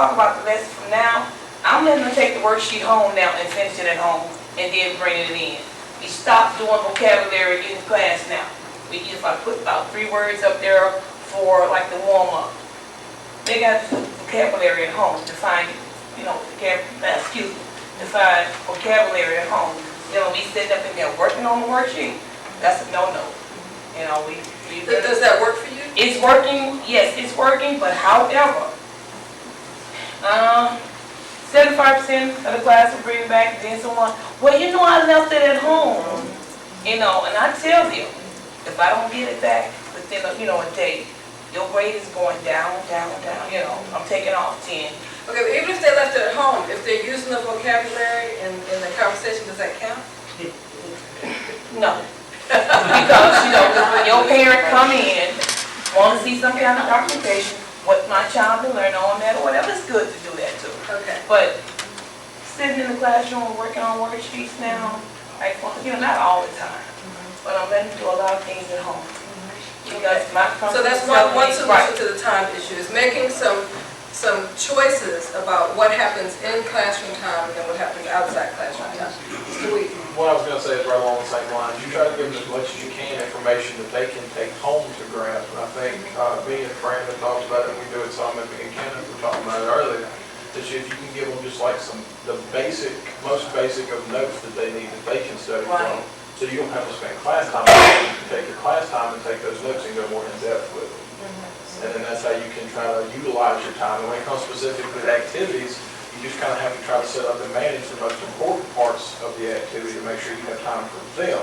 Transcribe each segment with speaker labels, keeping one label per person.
Speaker 1: talk about the lesson from now, I'm letting them take the worksheet home now and finish it at home and then bring it in. We stop doing vocabulary in class now. If I put about 3 words up there for like the warm-up, they got vocabulary at home to find, you know, to find vocabulary at home. Then when we sit up in there working on the worksheet, that's a no-no. You know,
Speaker 2: Does that work for you?
Speaker 1: it's working, yes, it's working, but however, 75% of the class will bring it back, then someone, well, you know, I left it at home. You know, and I tell them, if I don't get it back within a, you know, a day, your grade is going down, down, down, you know, I'm taking off 10.
Speaker 2: Okay, but even if they left it at home, if they're using the vocabulary in the conversation, does that count?
Speaker 1: No. Because, you know, when your parent come in, want to see some kind of documentation, what my child can learn on that or whatever, it's good to do that too.
Speaker 2: Okay.
Speaker 1: But sitting in the classroom working on worksheets now, like, you know, not all the time, but I'm letting them do a lot of things at home. Because my
Speaker 2: So that's one solution to the time issue, is making some choices about what happens in classroom time and then what happens outside classroom time.
Speaker 3: What I was going to say is right along the same lines. You try to give them as much as you can information that they can take home to grasp. And I think me and Brandon talked about it, and we do it some, and me and Kenneth were talking about it earlier, that if you can give them just like the most basic of notes that they need that they can study from, so you don't have to spend class time. You can take your class time and take those notes and go more in depth with them. And then that's how you can try to utilize your time. And when it comes specifically to activities, you just kind of have to try to set up and manage the most important parts of the activity to make sure you have time for them.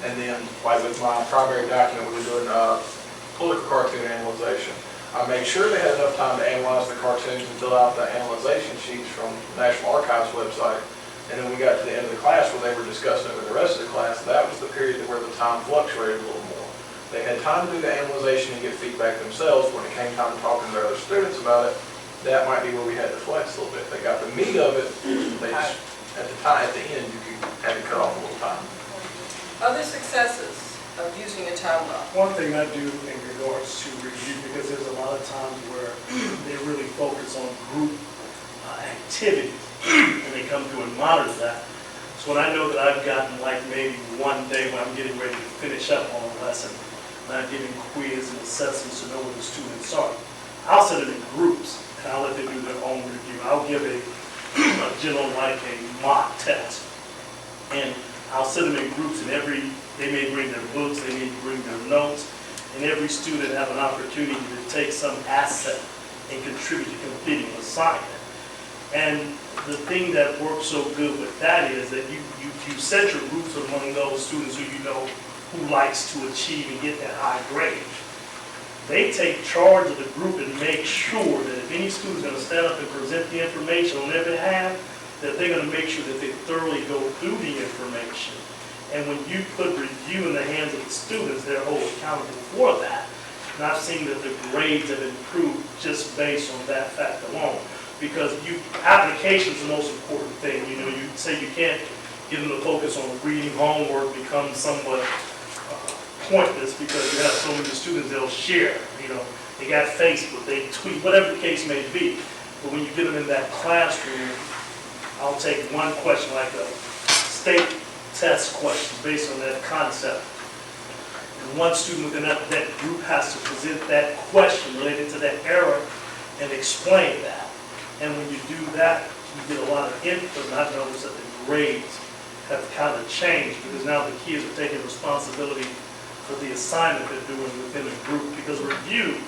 Speaker 3: And then, like with my primary document, we were doing political cartoon analyzation. I made sure they had enough time to analyze the cartoons and fill out the analyzation sheets from the National Archives website. And then we got to the end of the class where they were discussing it with the rest of the class. That was the period where the time fluctuated a little more. They had time to do the analyzation and get feedback themselves. When it came time to talking to their other students about it, that might be where we had to flex a little bit. They got the meat of it. They just, at the end, you had to cut off a little time.
Speaker 2: Other successes of using your time well?
Speaker 4: One thing I do in regards to review, because there's a lot of times where they really focus on group activities, and they come through and monitor that. So when I know that I've gotten like maybe one day when I'm getting ready to finish up on a lesson, and I'm giving quiz and assessments to know where the students are, I'll set them in groups, and I'll let them do their own review. I'll give a general like a mock test, and I'll set them in groups, and they may bring their books, they may bring their notes, and every student have an opportunity to take some asset and contribute to completing an assignment. And the thing that works so good with that is that you set your groups among those students who you know who likes to achieve and get that high grade. They take charge of the group and make sure that if any student's going to stand up and present the information on their behalf, that they're going to make sure that they thoroughly go through the information. And when you put review in the hands of the students, they're held accountable for that. And I've seen that the grades have improved just based on that fact alone. Because application is the most important thing. You know, you say you can't get them to focus on reading homework becomes somewhat pointless because you have so many students they'll share. You know, they got Facebook, they tweet, whatever the case may be. But when you get them in that classroom, I'll take one question like a state test question based on that concept. And one student within that group has to present that question related to that error and explain that. And when you do that, you get a lot of input, and I've noticed that the grades have kind of changed because now the kids are taking responsibility for the assignment they're doing within a group. Because review,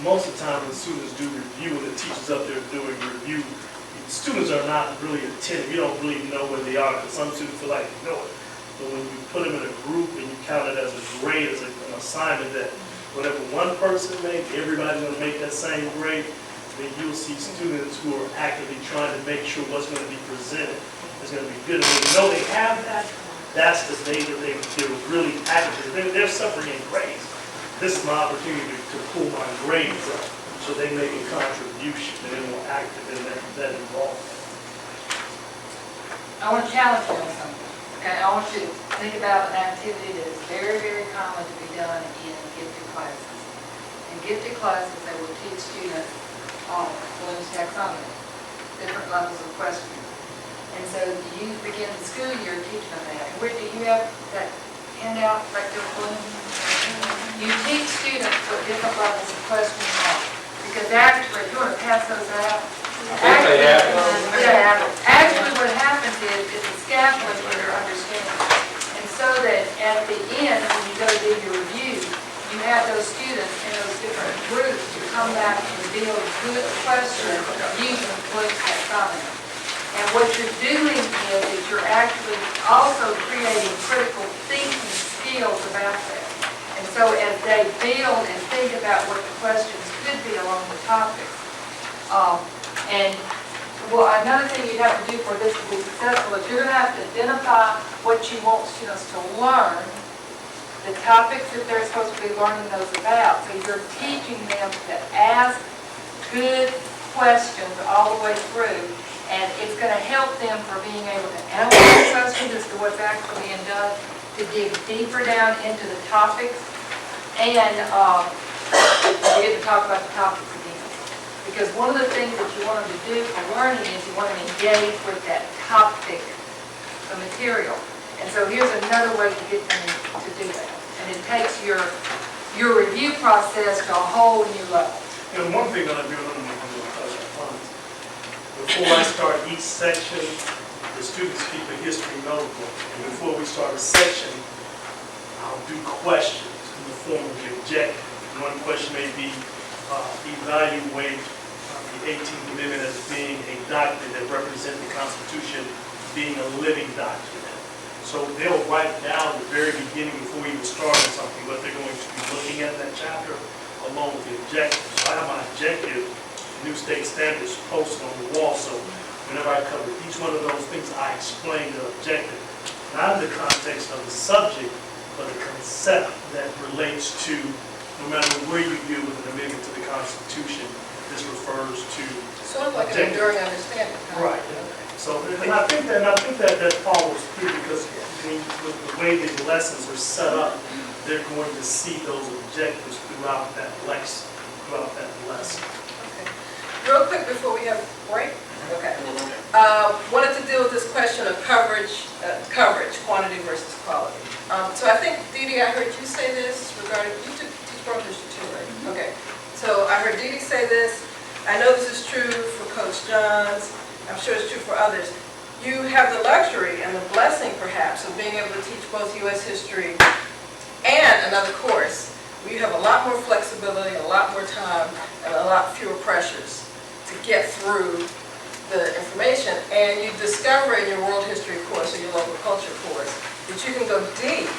Speaker 4: most of the time when students do review and the teacher's up there doing review, students are not really attentive. You don't really know where they are because some students feel like they know it. But when you put them in a group and you count it as a grade, as an assignment that whatever one person makes, everybody's going to make that same grade, then you'll see students who are actively trying to make sure what's going to be presented is going to be good. And when you know they have that, that's the day that they're really active. They're suffering in grades. This is my opportunity to pull my grades up so they make a contribution and they're more active in that involvement.
Speaker 5: I want to challenge you on something. Okay, I want you to think about an activity that is very, very common to be done in gifted classes. In gifted classes, they will teach students Bloom's taxonomy, different levels of questioning. And so you begin the school year teaching them that. Where do you have that handout, Dr. Bloom? You teach students what different levels of questioning are. Because actually, you want to pass those out? Actually, what happens is it's a scaffolding for their understanding. And so that at the end, when you go do your review, you have those students in those different groups to come back and build good questions using Bloom's taxonomy. And what you're doing is that you're actually also creating critical thinking skills about that. And so as they build and think about what the questions could be along the topics, another thing you'd have to do for this to be successful is you're going to have to identify what you want students to learn, the topics that they're supposed to be learning those about. So you're teaching them to ask good questions all the way through, and it's going to help them for being able to analyze questions as to what's actually being done, to dig deeper down into the topics, and we get to talk about the topics again. Because one of the things that you want them to do for learning is you want them to engage with that topic, the material. And so here's another way to get them to do that. And it takes your review process to a whole new level.
Speaker 4: And one thing that I do, before I start each section, the students keep a history notebook. And before we start a section, I'll do questions in the form of the objective. One question may be evaluate the 18th Amendment as being a document that represents the Constitution being a living document. So they'll write down at the very beginning before we even start on something what they're going to be looking at that chapter along with the objective. So I have my objective, new state standards posted on the wall. So whenever I cover each one of those things, I explain the objective, not in the context of the subject, but the concept that relates to no matter where you deal with an amendment to the Constitution, this refers to
Speaker 2: Sort of like an enduring understanding.
Speaker 4: right. So, and I think that follows through because with the way the lessons are set up, they're going to see those objectives throughout that lesson.
Speaker 2: Okay. Real quick before we have a break. Okay. Wanted to deal with this question of coverage, quantity versus quality. So I think, Dee, I heard you say this regarding, you teach world history too, right? Okay. So I heard Dee say this. I know this is true for Coach Johns. I'm sure it's true for others. You have the luxury and the blessing, perhaps, of being able to teach both U.S. history and another course where you have a lot more flexibility, a lot more time, and a lot fewer pressures to get through the information. And you discover in your world history course or your local culture course that you can go deep,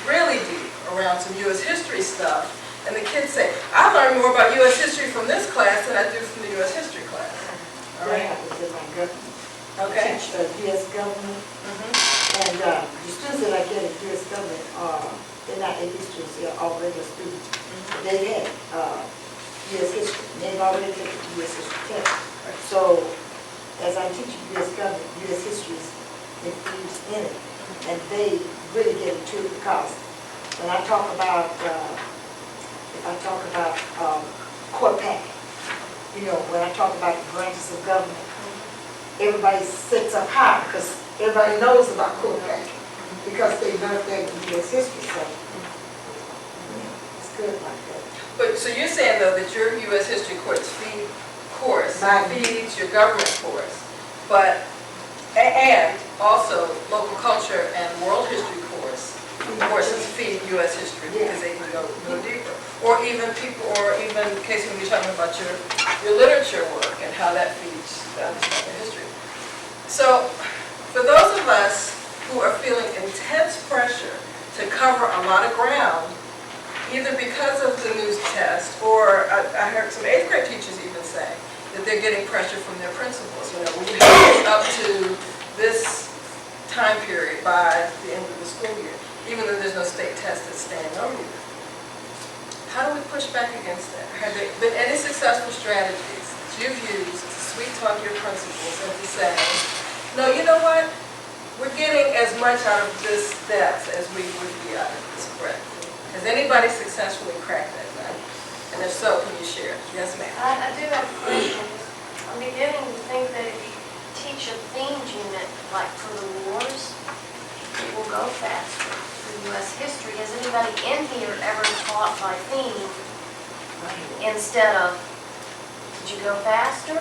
Speaker 2: really deep, around some U.S. history stuff. And the kids say, I learned more about U.S. history from this class than I do from the U.S. history class. All right?
Speaker 6: That happens in my government.
Speaker 2: Okay.
Speaker 6: I teach U.S. government, and the students that I get in U.S. government they're not AP students, they're all regular students. They had U.S. history, they've already taken U.S. history test. So, as I'm teaching U.S. government, U.S. history is infused in it, and they really get into it because when I talk about, court packing, when I talk about the branches of government, everybody sits up high because everybody knows about court packing because they learned that in U.S. history. So it's good like that.
Speaker 2: But so you're saying though that your U.S. history course feeds your government course, but and also local culture and world history courses feed U.S. history because they can go deeper. Or even Casey, when you're talking about your literature work and how that feeds the understanding of history. So for those of us who are feeling intense pressure to cover a lot of ground, either because of the news test or I heard some 8th grade teachers even say that they're getting pressure from their principals. We have up to this time period by the end of the school year, even though there's no state test that's standing over you. How do we push back against that? Have there been any successful strategies that you've used to sweet talk your principals and to say, no, you know what? We're getting as much out of this depth as we would be out of this breadth. Has anybody successfully cracked that nut? And if so, can you share? Yes, ma'am.
Speaker 5: I do have a question.
Speaker 7: like for the wars, it will go faster. For U.S. history, has anybody in here ever taught by theme instead of, did you go faster?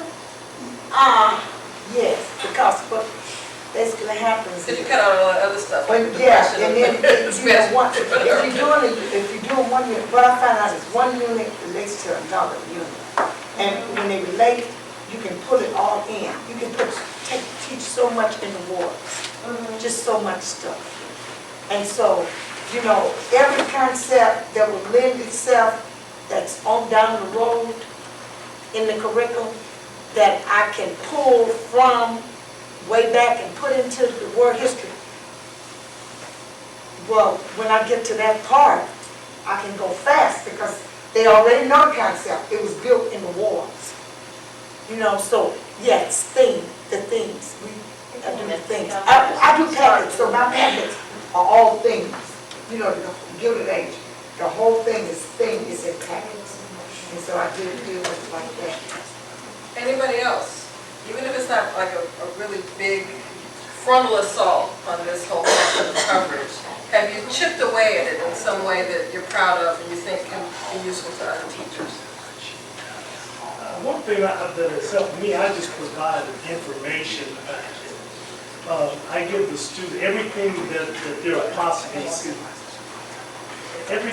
Speaker 6: Yes, because what basically happens
Speaker 2: Did you
Speaker 6: is,
Speaker 2: cut out all that other stuff?
Speaker 6: when,
Speaker 2: like the
Speaker 6: yeah,
Speaker 2: depression
Speaker 6: and then,
Speaker 2: and-
Speaker 6: if you're doing one unit, what I found out is one unit relates to another unit. And when they relate, you can put it all in. You can teach so much in the wards, just so much stuff. And so, you know, every concept that will lend itself, that's on down the road in the curriculum, that I can pull from way back and put into the world history. Well, when I get to that part, I can go fast because they already know the concept. It was built in the wars. You know, so yes, the things. I do the things. I do packets, so my packets are all things. You know, the Gilded Age. The whole thing is in packets. And so I deal with it like that.
Speaker 2: Anybody else? Even if it's not like a really big frontal assault on this whole concept of coverage, have you chipped away at it in some way that you're proud of and you think can be useful to other teachers?
Speaker 4: One thing that has helped me, I just provide information. I give the student everything that they're possibly seeing. Every